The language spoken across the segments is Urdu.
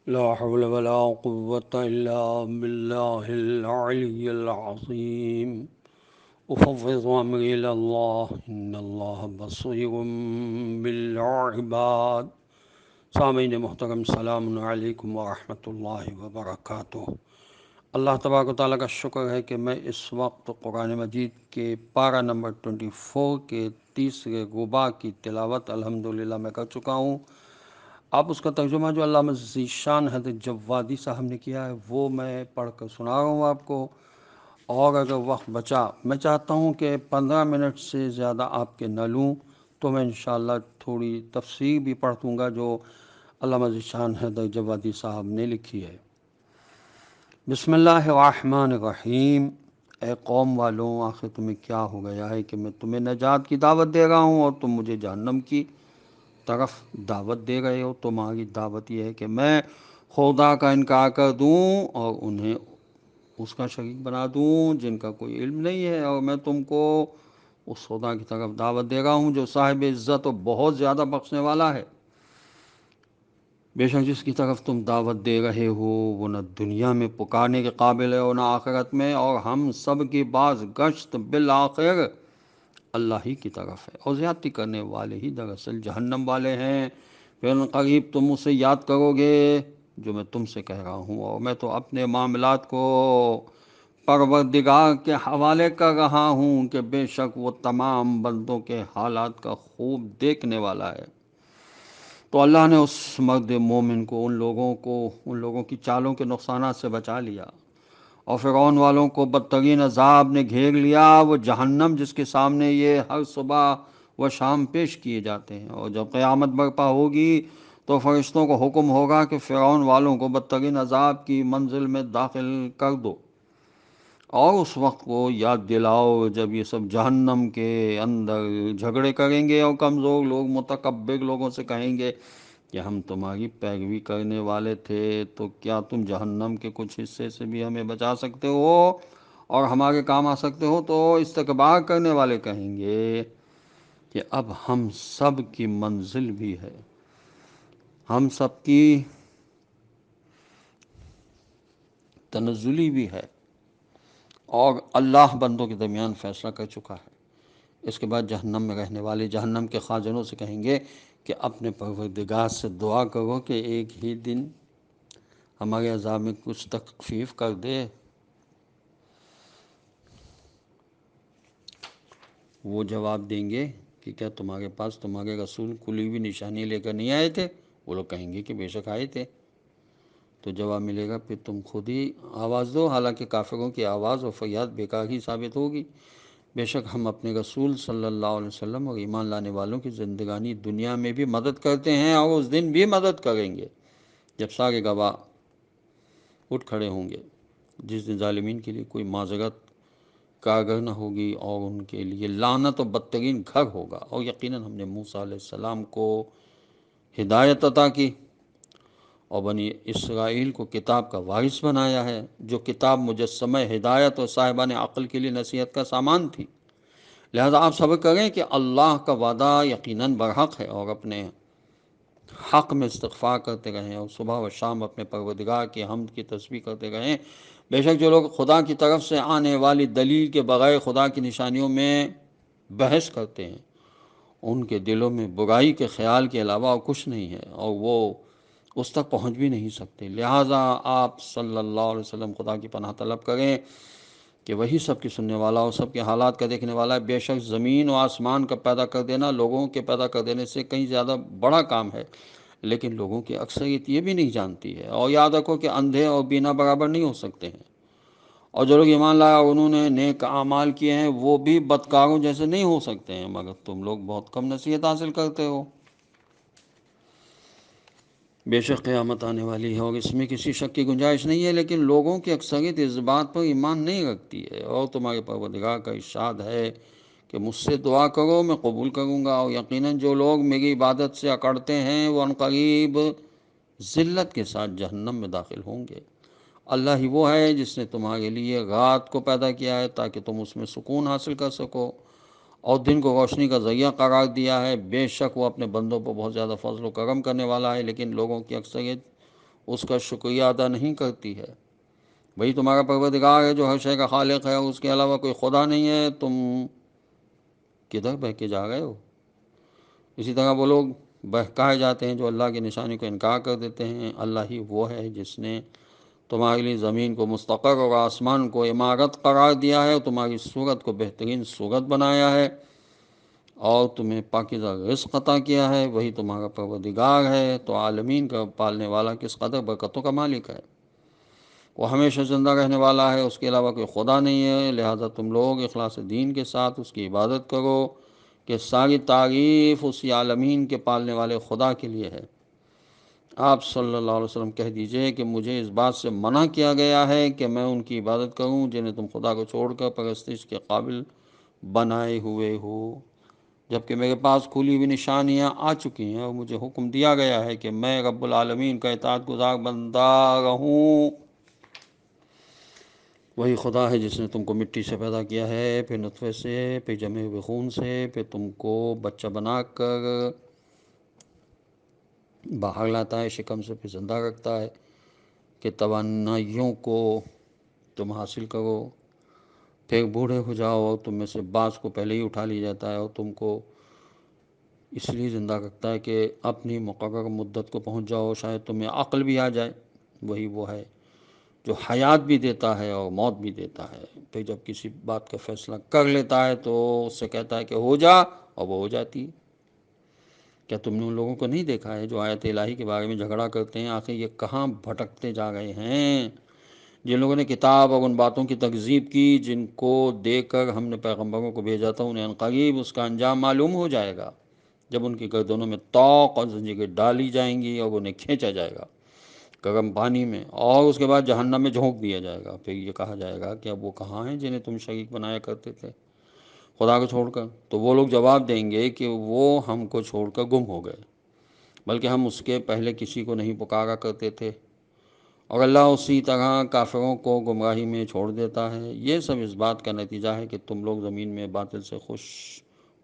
لا حول ولا قوة إلا بالله العلي العظيم أفوض أمري إلى الله إن الله بصير بالعباد. سامعین محترم، السلام علیکم ورحمۃ اللہ وبرکاتہ۔ اللہ تبارک و تعالیٰ کا شکر ہے کہ میں اس وقت قرآن مجید کے پارہ نمبر 24 کے تیسرے رباع کی تلاوت الحمدللہ میں کر چکا ہوں۔ اب اس کا ترجمہ جو علامہ ذیشان حضرت جوادی صاحب نے کیا ہے وہ میں پڑھ کر سنا رہا ہوں آپ کو، اور اگر وقت بچا میں چاہتا ہوں کہ 15 منٹ سے زیادہ آپ کے نہ لوں، تو میں انشاءاللہ تھوڑی تفسیر بھی پڑھ دوں گا جو علامہ ذیشان حضرت جوادی صاحب نے لکھی ہے۔ بسم اللہ الرحمن الرحیم۔ اے قوم والوں، آخر تمہیں کیا ہو گیا ہے کہ میں تمہیں نجات کی دعوت دے رہا ہوں اور تم مجھے جہنم کی طرف دعوت دے رہے ہو۔ تمہاری دعوت یہ ہے کہ میں خدا کا انکار کر دوں اور انہیں اس کا شریک بنا دوں جن کا کوئی علم نہیں ہے، اور میں تم کو اس خدا کی طرف دعوت دے رہا ہوں جو صاحب عزت اور بہت زیادہ بخشنے والا ہے۔ بے شک جس کی طرف تم دعوت دے رہے ہو وہ نہ دنیا میں پکارنے کے قابل ہے اور نہ آخرت میں، اور ہم سب کی باز گشت بالآخر اللہ ہی کی طرف ہے، اور زیادتی کرنے والے ہی دراصل جہنم والے ہیں۔ پھر قریب تم اسے یاد کرو گے جو میں تم سے کہہ رہا ہوں، اور میں تو اپنے معاملات کو پروردگار کے حوالے کر رہا ہوں کہ بے شک وہ تمام بندوں کے حالات کا خوب دیکھنے والا ہے۔ تو اللہ نے اس مرد مومن کو ان لوگوں کی چالوں کے نقصانات سے بچا لیا، اور فرعون والوں کو بدترین عذاب نے گھیر لیا، وہ جہنم جس کے سامنے یہ ہر صبح و شام پیش کیے جاتے ہیں۔ اور جب قیامت برپا ہوگی تو فرشتوں کو حکم ہوگا کہ فرعون والوں کو بدترین عذاب کی منزل میں داخل کر دو، اور اس وقت کو یاد دلاؤ جب یہ سب جہنم کے اندر جھگڑے کریں گے، اور کمزور لوگ متکبر لوگوں سے کہیں گے کہ ہم تمہاری پیروی کرنے والے تھے، تو کیا تم جہنم کے کچھ حصے سے بھی ہمیں بچا سکتے ہو اور ہمارے کام آ سکتے ہو؟ تو استکبار کرنے والے کہیں گے کہ اب ہم سب کی منزل بھی ہے، ہم سب کی تنزلی بھی ہے، اور اللہ بندوں کے درمیان فیصلہ کر چکا ہے۔ اس کے بعد جہنم میں رہنے والے جہنم کے خازنوں سے کہیں گے کہ اپنے پروردگار سے دعا کرو کہ ایک ہی دن ہمارے عذاب میں کچھ تخفیف کر دے۔ وہ جواب دیں گے کہ کیا تمہارے پاس تمہارے رسول کلی ہوئی نشانی لے کر نہیں آئے تھے؟ وہ لوگ کہیں گے کہ بے شک آئے تھے۔ تو جواب ملے گا پھر تم خود ہی آواز دو، حالانکہ کافروں کی آواز اور فریاد بیکار ہی ثابت ہوگی۔ بے شک ہم اپنے رسول صلی اللہ علیہ وسلم اور ایمان لانے والوں کی زندگانی دنیا میں بھی مدد کرتے ہیں، اور اس دن بھی مدد کریں گے جب سارے گواہ اٹھ کھڑے ہوں گے، جس دن ظالمین کے لیے کوئی معذرت کارگر نہ ہوگی، اور ان کے لیے لعنت و بدترین گھر ہوگا۔ اور یقیناً ہم نے موسیٰ علیہ السلام کو ہدایت عطا کی اور بنی اسرائیل کو کتاب کا وارث بنایا ہے، جو کتاب مجسمہ ہدایت اور صاحبان عقل کے لیے نصیحت کا سامان تھی۔ لہذا آپ صبر کریں کہ اللہ کا وعدہ یقیناً برحق ہے، اور اپنے حق میں استغفار کرتے رہیں، اور صبح و شام اپنے پروردگار کی حمد کی تسبیح کرتے رہیں۔ بے شک جو لوگ خدا کی طرف سے آنے والی دلیل کے بغیر خدا کی نشانیوں میں بحث کرتے ہیں، ان کے دلوں میں برائی کے خیال کے علاوہ اور کچھ نہیں ہے، اور وہ اس تک پہنچ بھی نہیں سکتے۔ لہٰذا آپ صلی اللہ علیہ وسلم خدا کی پناہ طلب کریں کہ وہی سب کی سننے والا اور سب کے حالات کا دیکھنے والا ہے۔ بے شک زمین و آسمان کا پیدا کر دینا لوگوں کے پیدا کر دینے سے کہیں زیادہ بڑا کام ہے، لیکن لوگوں کی اکثریت یہ بھی نہیں جانتی ہے۔ اور یاد رکھو کہ اندھے اور بینا برابر نہیں ہو سکتے ہیں، اور جو لوگ ایمان لائے اور انہوں نے نیک اعمال کیے ہیں وہ بھی بدکاروں جیسے نہیں ہو سکتے ہیں، مگر تم لوگ بہت کم نصیحت حاصل کرتے ہو۔ بے شک قیامت آنے والی ہے اور اس میں کسی شک کی گنجائش نہیں ہے، لیکن لوگوں کی اکثریت اس بات پر ایمان نہیں رکھتی ہے۔ اور تمہارے پروردگار کا ارشاد ہے کہ مجھ سے دعا کرو میں قبول کروں گا، اور یقیناً جو لوگ میری عبادت سے اکڑتے ہیں وہ عنقریب ذلت کے ساتھ جہنم میں داخل ہوں گے۔ اللہ ہی وہ ہے جس نے تمہارے لیے رات کو پیدا کیا ہے تاکہ تم اس میں سکون حاصل کر سکو، اور دن کو روشنی کا ذریعہ قرار دیا ہے۔ بے شک وہ اپنے بندوں پر بہت زیادہ فضل و کرم کرنے والا ہے، لیکن لوگوں کی اکثریت اس کا شکریہ ادا نہیں کرتی ہے. وہی تمہارا پروردگار ہے جو ہر شے کا خالق ہے، اس کے علاوہ کوئی خدا نہیں ہے. تم کدھر بہہ کے جا رہے ہو؟ اسی طرح وہ لوگ بہکائے جاتے ہیں جو اللہ کی نشانی کو انکار کر دیتے ہیں. اللہ ہی وہ ہے جس نے تمہارے لیے زمین کو مستقر اور آسمان کو عمارت قرار دیا ہے، اور تمہاری صورت کو بہترین صورت بنایا ہے، اور تمہیں پاکیزہ رزق عطا کیا ہے. وہی تمہارا پروردگار ہے. تو عالمین کا پالنے والا کس قدر برکتوں کا مالک ہے. وہ ہمیشہ زندہ رہنے والا ہے، اس کے علاوہ کوئی خدا نہیں ہے. لہٰذا تم لوگ اخلاص دین کے ساتھ اس کی عبادت کرو کہ ساری تعریف اسی عالمین کے پالنے والے خدا کے لیے ہے. آپ صلی اللہ علیہ وسلم کہہ دیجئے کہ مجھے اس بات سے منع کیا گیا ہے کہ میں ان کی عبادت کروں جنہیں تم خدا کو چھوڑ کر پرستش کے قابل بنائے ہوئے ہو، جبکہ میرے پاس کھلی ہوئی نشانیاں آ چکی ہیں اور مجھے حکم دیا گیا ہے کہ میں رب العالمین کا اطاعت گزار بندہ رہوں. وہی خدا ہے جس نے تم کو مٹی سے پیدا کیا ہے، پھر نطفے سے، پھر جمے ہوئے خون سے، پھر تم کو بچہ بنا کر باہر لاتا ہے شکم سے، پھر زندہ رکھتا ہے کہ توانائیوں کو تم حاصل کرو. پھر بوڑھے ہو جاؤ اور تم میں سے بعض کو پہلے ہی اٹھا لیا جاتا ہے، اور تم کو اس لیے زندہ رکھتا ہے کہ اپنی مقرر مدت کو پہنچ جاؤ، شاید تمہیں عقل بھی آ جائے. وہی وہ ہے جو حیات بھی دیتا ہے اور موت بھی دیتا ہے. پھر جب کسی بات کا فیصلہ کر لیتا ہے تو اس سے کہتا ہے کہ ہو جا، اور وہ ہو جاتی. کیا تم نے ان لوگوں کو نہیں دیکھا ہے جو آیت الہی کے بارے میں جھگڑا کرتے ہیں؟ آخر یہ کہاں بھٹکتے جا رہے ہیں؟ جن لوگوں نے کتاب اور ان باتوں کی تکذیب کی جن کو دے کر ہم نے پیغمبروں کو بھیجا تھا، انہیں عنقریب اس کا انجام معلوم ہو جائے گا، جب ان کی گردنوں میں طوق اور زنجیریں ڈالی جائیں گی اور انہیں کھینچا جائے گا گرم پانی میں، اور اس کے بعد جہنم میں جھونک دیا جائے گا. پھر یہ کہا جائے گا کہ اب وہ کہاں ہیں جنہیں تم شریک بنایا کرتے تھے خدا کو چھوڑ کر؟ تو وہ لوگ جواب دیں گے کہ وہ ہم کو چھوڑ کر گم ہو گئے، بلکہ ہم اس کے پہلے کسی کو نہیں پکارا کرتے تھے. اور اللہ اسی طرح کافروں کو گمراہی میں چھوڑ دیتا ہے. یہ سب اس بات کا نتیجہ ہے کہ تم لوگ زمین میں باطل سے خوش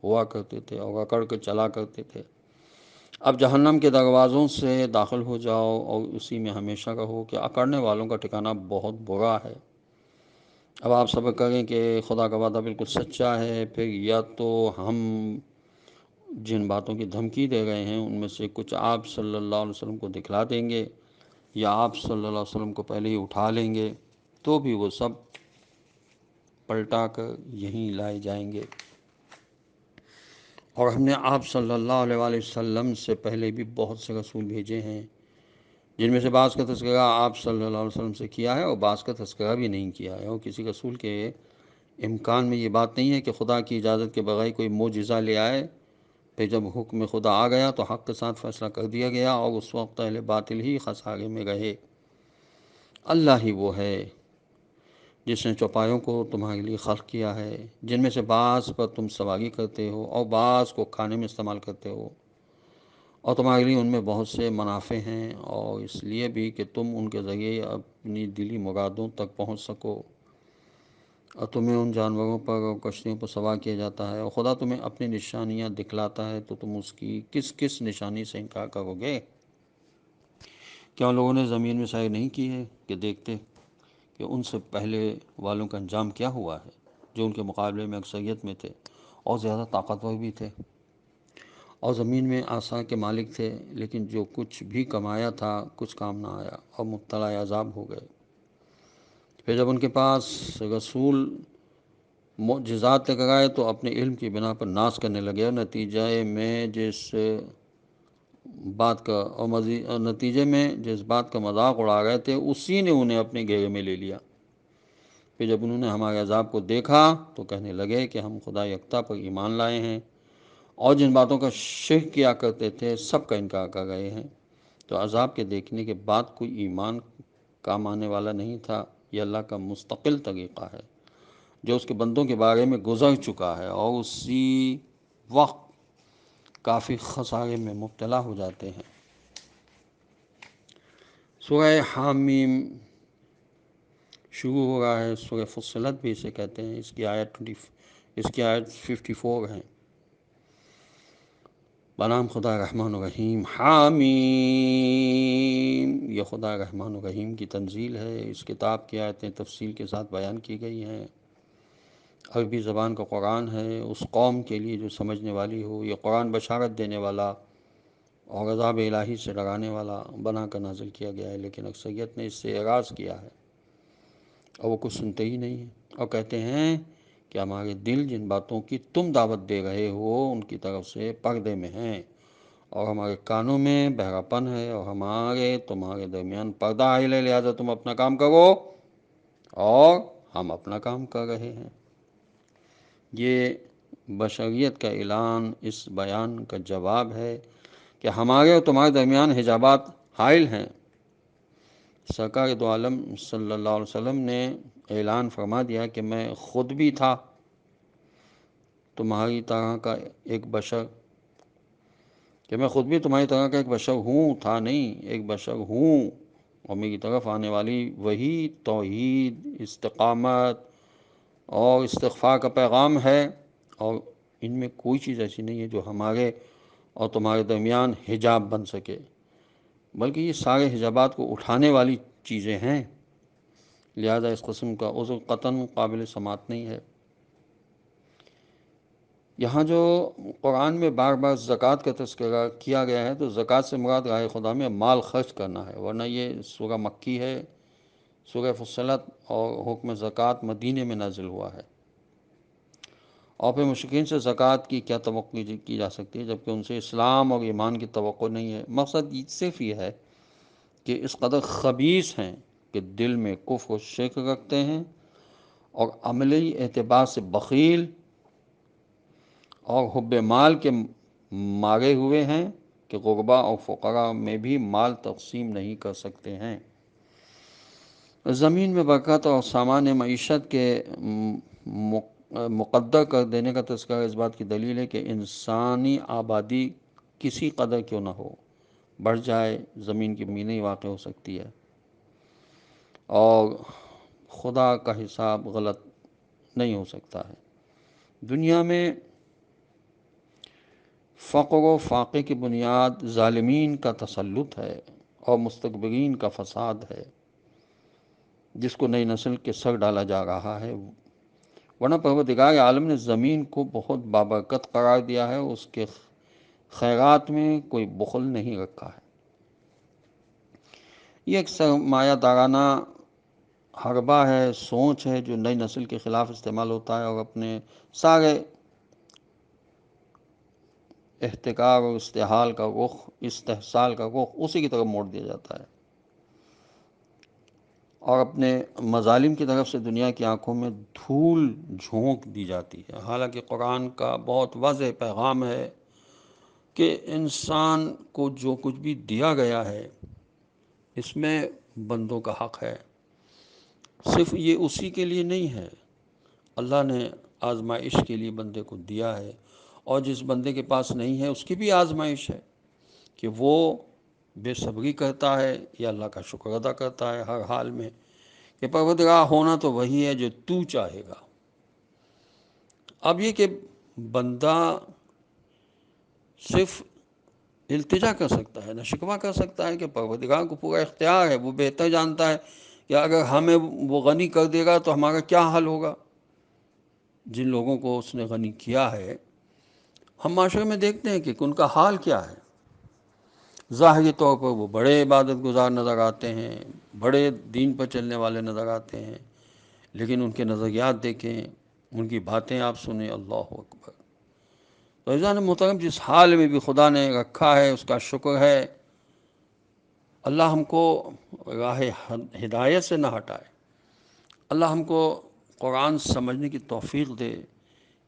ہوا کرتے تھے اور اکڑ کے چلا کرتے تھے. اب جہنم کے دروازوں سے داخل ہو جاؤ اور اسی میں ہمیشہ رہو کہ اکڑنے والوں کا ٹھکانہ بہت برا ہے. اب آپ صبر کریں کہ خدا کا وعدہ بالکل سچا ہے. پھر یا تو ہم جن باتوں کی دھمکی دے رہے ہیں ان میں سے کچھ آپ صلی اللہ علیہ وسلم کو دکھلا دیں گے، یا آپ صلی اللہ علیہ وسلم کو پہلے ہی اٹھا لیں گے، تو بھی وہ سب پلٹا کر یہیں لائے جائیں گے. اور ہم نے آپ صلی اللہ علیہ وآلہ وسلم سے پہلے بھی بہت سے رسول بھیجے ہیں، جن میں سے بعض کا تذکرہ آپ صلی اللہ علیہ وسلم سے کیا ہے اور بعض کا تذکرہ بھی نہیں کیا ہے. اور کسی رسول کے امکان میں یہ بات نہیں ہے کہ خدا کی اجازت کے بغیر کوئی معجزہ لے آئے. پھر جب حکم خدا آ گیا تو حق کے ساتھ فیصلہ کر دیا گیا، اور اس وقت اہل باطل ہی خسارے میں رہے. اللہ ہی وہ ہے جس نے چوپایوں کو تمہارے لیے خلق کیا ہے، جن میں سے بعض پر تم سواری کرتے ہو اور بعض کو کھانے میں استعمال کرتے ہو، اور تمہارے لیے ان میں بہت سے منافع ہیں، اور اس لیے بھی کہ تم ان کے ذریعے اپنی دلی مرادوں تک پہنچ سکو. اور تمہیں ان جانوروں پر اور کشتیوں پر سوار کیا جاتا ہے، اور خدا تمہیں اپنی نشانیاں دکھلاتا ہے تو تم اس کی کس کس نشانی سے انکار کرو گے؟ کیا ان لوگوں نے زمین میں سیر نہیں کی ہے کہ دیکھتے کہ ان سے پہلے والوں کا انجام کیا ہوا ہے، جو ان کے مقابلے میں اکثریت میں تھے اور زیادہ طاقتور بھی تھے، اور زمین میں آسا کے مالک تھے، لیکن جو کچھ بھی کمایا تھا کچھ کام نہ آیا اور مبتلا عذاب ہو گئے. پھر جب ان کے پاس رسول معجزات لے کر آئے تو اپنے علم کی بنا پر ناز کرنے لگے، اور نتیجے میں جس بات کا مذاق اڑا رہے تھے اسی نے انہیں اپنے گھیرے میں لے لیا. پھر جب انہوں نے ہمارے عذاب کو دیکھا تو کہنے لگے کہ ہم خدا یکتا پر ایمان لائے ہیں، اور جن باتوں کا شرک کیا کرتے تھے سب کا انکار کر گئے ہیں. تو عذاب کے دیکھنے کے بعد کوئی ایمان کام آنے والا نہیں تھا. یہ اللہ کا مستقل طریقہ ہے جو اس کے بندوں کے بارے میں گزر چکا ہے، اور اسی وقت کافی خسارے میں مبتلا ہو جاتے ہیں. سورہ حامیم شروع ہو رہا ہے. سورہ فصلت بھی اسے کہتے ہیں. اس کی آیت 54 ہے. بنام خدا رحمان الرحیم حامیم۔ یہ خدا رحمان الرحیم کی تنزیل ہے، اس کتاب کی آیتیں تفصیل کے ساتھ بیان کی گئی ہیں، عربی زبان کا قرآن ہے، اس قوم کے لیے جو سمجھنے والی ہو۔ یہ قرآن بشارت دینے والا اور عذاب الہی سے ڈرانے والا بنا کر نازل کیا گیا ہے، لیکن اکثریت نے اس سے اعراض کیا ہے اور وہ کچھ سنتے ہی نہیں ہیں، اور کہتے ہیں کہ ہمارے دل جن باتوں کی تم دعوت دے رہے ہو ان کی طرف سے پردے میں ہیں، اور ہمارے کانوں میں بہراپن ہے، اور ہمارے تمہارے درمیان پردہ عائل ہے، لہذا تم اپنا کام کرو اور ہم اپنا کام کر رہے ہیں۔ یہ بشریت کا اعلان اس بیان کا جواب ہے کہ ہمارے اور تمہارے درمیان حجابات حائل ہیں۔ سرکار دو عالم صلی اللہ علیہ وسلم نے اعلان فرما دیا کہ میں خود بھی تھا تمہاری طرح کا ایک بشر، کہ میں خود بھی تمہاری طرح کا ایک بشر ہوں، تھا نہیں، ایک بشر ہوں، اور میری طرف آنے والی وہی توحید، استقامت اور استغفار کا پیغام ہے، اور ان میں کوئی چیز ایسی نہیں ہے جو ہمارے اور تمہارے درمیان حجاب بن سکے، بلکہ یہ سارے حجابات کو اٹھانے والی چیزیں ہیں، لہذا اس قسم کا عذر قطعاً قابل سماعت نہیں ہے۔ یہاں جو قرآن میں بار بار زکوٰۃ کا تذکرہ کیا گیا ہے تو زکوٰۃ سے مراد راہ خدا میں مال خرچ کرنا ہے، ورنہ یہ سورہ مکی ہے، سورہ فصلت، اور حکم زکوٰۃ مدینے میں نازل ہوا ہے، اور پھر مشرکین سے زکوٰۃ کی کیا توقع کی جا سکتی ہے جبکہ ان سے اسلام اور ایمان کی توقع نہیں ہے۔ مقصد صرف یہ ہے کہ اس قدر خبیث ہیں کہ دل میں کفر و شرک رکھتے ہیں، اور عملی اعتبار سے بخیل اور حب مال کے مارے ہوئے ہیں کہ غربا اور فقراء میں بھی مال تقسیم نہیں کر سکتے ہیں۔ زمین میں برکت اور سامان معیشت کے مقدر کر دینے کا تذکرہ اس بات کی دلیل ہے کہ انسانی آبادی کسی قدر کیوں نہ ہو، بڑھ جائے، زمین کی کمی نہیں واقع ہو سکتی ہے، اور خدا کا حساب غلط نہیں ہو سکتا ہے۔ دنیا میں فقر و فاقے کی بنیاد ظالمین کا تسلط ہے اور مستکبرین کا فساد ہے، جس کو نئی نسل کے سر ڈالا جا رہا ہے، ورنہ پروردگار عالم نے زمین کو بہت بابرکت قرار دیا ہے، اس کے خیرات میں کوئی بخل نہیں رکھا ہے۔ یہ ایک سرمایہ دارانہ حربہ ہے، سوچ ہے جو نئی نسل کے خلاف استعمال ہوتا ہے اور اپنے سارے احتکار اور استحصال کا رخ اسی کی طرف موڑ دیا جاتا ہے، اور اپنے مظالم کی طرف سے دنیا کی آنکھوں میں دھول جھونک دی جاتی ہے۔ حالانکہ قرآن کا بہت واضح پیغام ہے کہ انسان کو جو کچھ بھی دیا گیا ہے اس میں بندوں کا حق ہے، صرف یہ اسی کے لیے نہیں ہے، اللہ نے آزمائش کے لیے بندے کو دیا ہے، اور جس بندے کے پاس نہیں ہے اس کی بھی آزمائش ہے کہ وہ بے صبری کرتا ہے یا اللہ کا شکر ادا کرتا ہے ہر حال میں، کہ پروردگار ہونا تو وہی ہے جو تو چاہے گا۔ اب یہ کہ بندہ صرف التجا کر سکتا ہے، نہ شکوہ کر سکتا ہے، کہ پروردگار کو پورا اختیار ہے، وہ بہتر جانتا ہے کہ اگر ہمیں وہ غنی کر دے گا تو ہمارا کیا حال ہوگا۔ جن لوگوں کو اس نے غنی کیا ہے ہم معاشرے میں دیکھتے ہیں کہ ان کا حال کیا ہے، ظاہری طور پر وہ بڑے عبادت گزار نظر آتے ہیں، بڑے دین پر چلنے والے نظر آتے ہیں، لیکن ان کے نظریات دیکھیں، ان کی باتیں آپ سنیں، اللہ اکبر۔ تو عزیزان محترم، جس حال میں بھی خدا نے رکھا ہے اس کا شکر ہے، اللہ ہم کو راہ ہدایت سے نہ ہٹائے، اللہ ہم کو قرآن سمجھنے کی توفیق دے،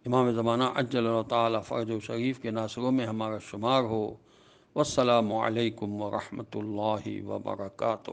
امام زمانہ عجل اللہ تعالیٰ فرج و شریف کے ناصروں میں ہمارا شمار ہو۔ والسلام علیکم ورحمۃ اللہ وبرکاتہ۔